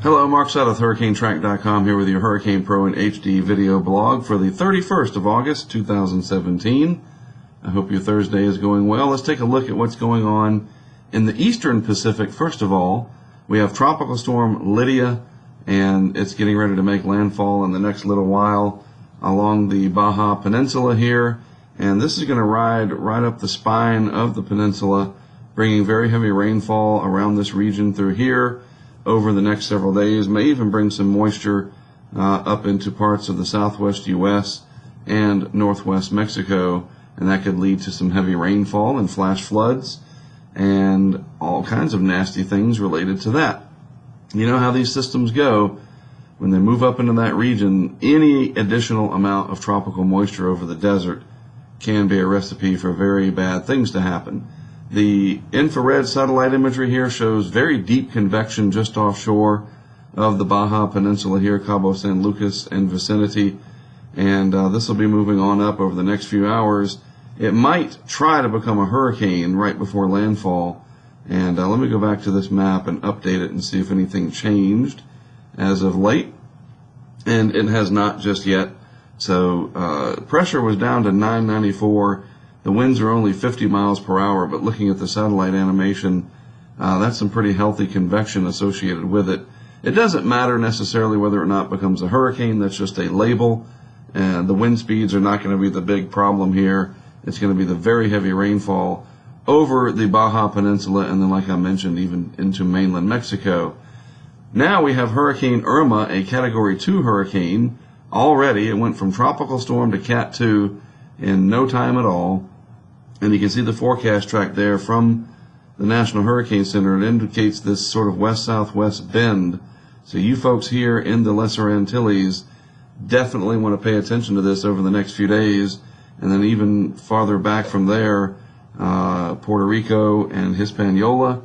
Hello, Mark Sudduth, HurricaneTrack.com here with your Hurricane Pro and HD video blog for the 31st of August, 2017. I hope your Thursday is going well. Let's take a look at what's going on in the eastern Pacific. First of all, we have Tropical Storm Lidia, and it's getting ready to make landfall in the next little while along the Baja Peninsula here. And this is going to ride right up the spine of the peninsula, bringing very heavy rainfall around this region through here over the next several days. May even bring some moisture up into parts of the southwest U.S. and northwest Mexico, and that could lead to some heavy rainfall and flash floods and all kinds of nasty things related to that. You know how these systems go. When they move up into that region, any additional amount of tropical moisture over the desert can be a recipe for very bad things to happen. The infrared satellite imagery here shows very deep convection just offshore of the Baja Peninsula here, Cabo San Lucas and vicinity, and this will be moving on up over the next few hours. It might try to become a hurricane right before landfall, and let me go back to this map and update it and see if anything changed as of late, and it has not just yet. So pressure was down to 994. The winds are only 50 miles per hour, but looking at the satellite animation, that's some pretty healthy convection associated with it. It doesn't matter necessarily whether or not it becomes a hurricane. That's just a label, and the wind speeds are not going to be the big problem here. It's going to be the very heavy rainfall over the Baja Peninsula, and then, like I mentioned, even into mainland Mexico. Now we have Hurricane Irma, a Category 2 hurricane. Already, it went from tropical storm to Cat 2 in no time at all. And you can see the forecast track there from the National Hurricane Center. It indicates this sort of west-southwest bend. So you folks here in the Lesser Antilles definitely want to pay attention to this over the next few days. And then even farther back from there, Puerto Rico and Hispaniola.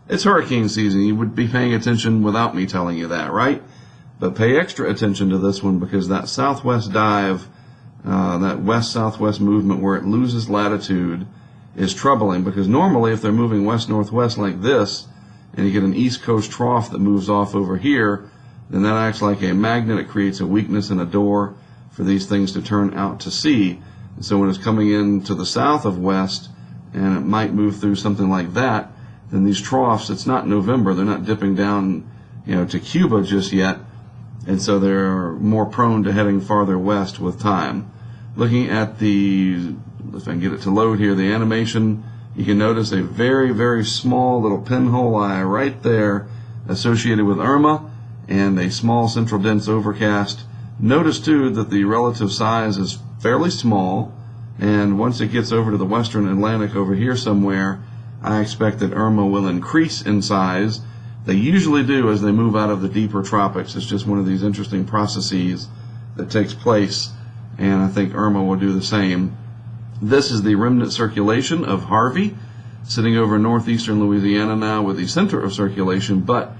It's hurricane season. You would be paying attention without me telling you that, right? But pay extra attention to this one, because that southwest dive, that west-southwest movement where it loses latitude, is troubling. Because normally if they're moving west-northwest like this, and you get an east coast trough that moves off over here, then that acts like a magnet. It creates a weakness and a door for these things to turn out to sea. And so when it's coming in to the south of west, and it might move through something like that, then these troughs, it's not November, they're not dipping down, to Cuba just yet. And so they're more prone to heading farther west with time. Looking at the, if I can get it to load here, the animation, you can notice a very, very small little pinhole eye right there associated with Irma, and a small central dense overcast. Notice too that the relative size is fairly small, and once it gets over to the western Atlantic over here somewhere, I expect that Irma will increase in size. They usually do as they move out of the deeper tropics. It's just one of these interesting processes that takes place, and I think Irma will do the same. This is the remnant circulation of Harvey, sitting over northeastern Louisiana now with the center of circulation, but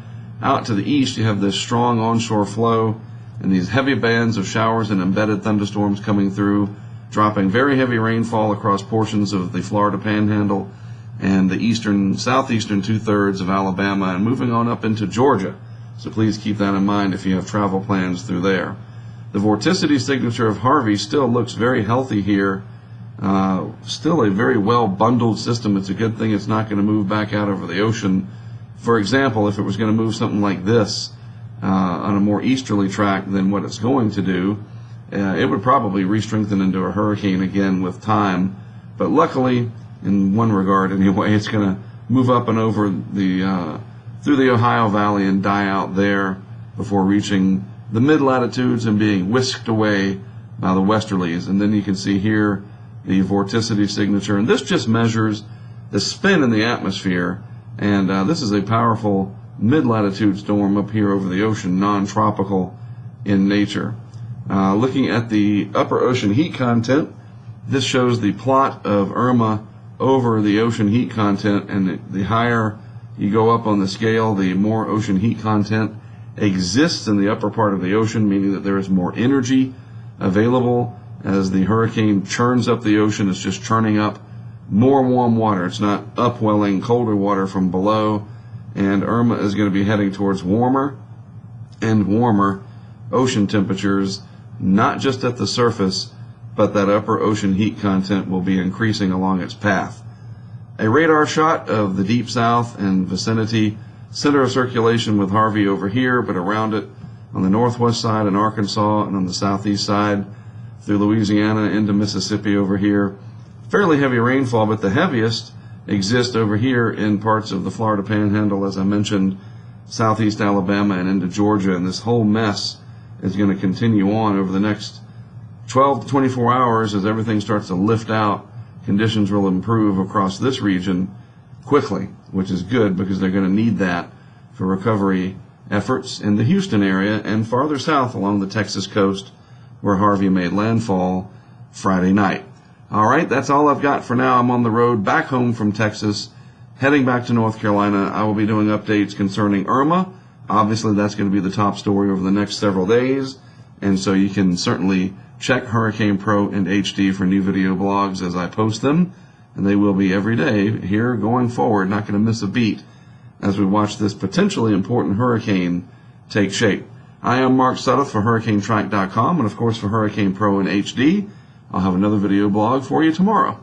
out to the east you have this strong onshore flow and these heavy bands of showers and embedded thunderstorms coming through, dropping very heavy rainfall across portions of the Florida Panhandle and the southeastern two-thirds of Alabama, and moving on up into Georgia. So please keep that in mind if you have travel plans through there. The vorticity signature of Harvey still looks very healthy here. Still a very well-bundled system. It's a good thing it's not going to move back out over the ocean. For example, if it was going to move something like this on a more easterly track than what it's going to do, it would probably re-strengthen into a hurricane again with time. But luckily, in one regard anyway, it's going to move up and over the through the Ohio Valley and die out there before reaching the mid-latitudes and being whisked away by the westerlies. And then you can see here the vorticity signature, and this just measures the spin in the atmosphere, and this is a powerful mid-latitude storm up here over the ocean, non-tropical in nature. Looking at the upper ocean heat content, this shows the plot of Irma over the ocean heat content, and the higher you go up on the scale, the more ocean heat content exists in the upper part of the ocean, meaning that there is more energy available as the hurricane churns up the ocean. It's just churning up more warm water. It's not upwelling colder water from below, and Irma is going to be heading towards warmer and warmer ocean temperatures, not just at the surface, but that upper ocean heat content will be increasing along its path. A radar shot of the deep south and vicinity, center of circulation with Harvey over here, but around it on the northwest side in Arkansas and on the southeast side through Louisiana into Mississippi over here. Fairly heavy rainfall, but the heaviest exists over here in parts of the Florida Panhandle, as I mentioned, southeast Alabama and into Georgia, and this whole mess is going to continue on over the next 12 to 24 hours as everything starts to lift out. Conditions will improve across this region quickly, which is good because they're going to need that for recovery efforts in the Houston area and farther south along the Texas coast where Harvey made landfall Friday night. All right, that's all I've got for now. I'm on the road back home from Texas, heading back to North Carolina. I will be doing updates concerning Irma. Obviously, that's going to be the top story over the next several days, and so you can certainly check Hurricane Pro and HD for new video blogs as I post them, and they will be every day here going forward. Not going to miss a beat as we watch this potentially important hurricane take shape. I am Mark Sudduth for HurricaneTrack.com, and of course for Hurricane Pro and HD. I'll have another video blog for you tomorrow.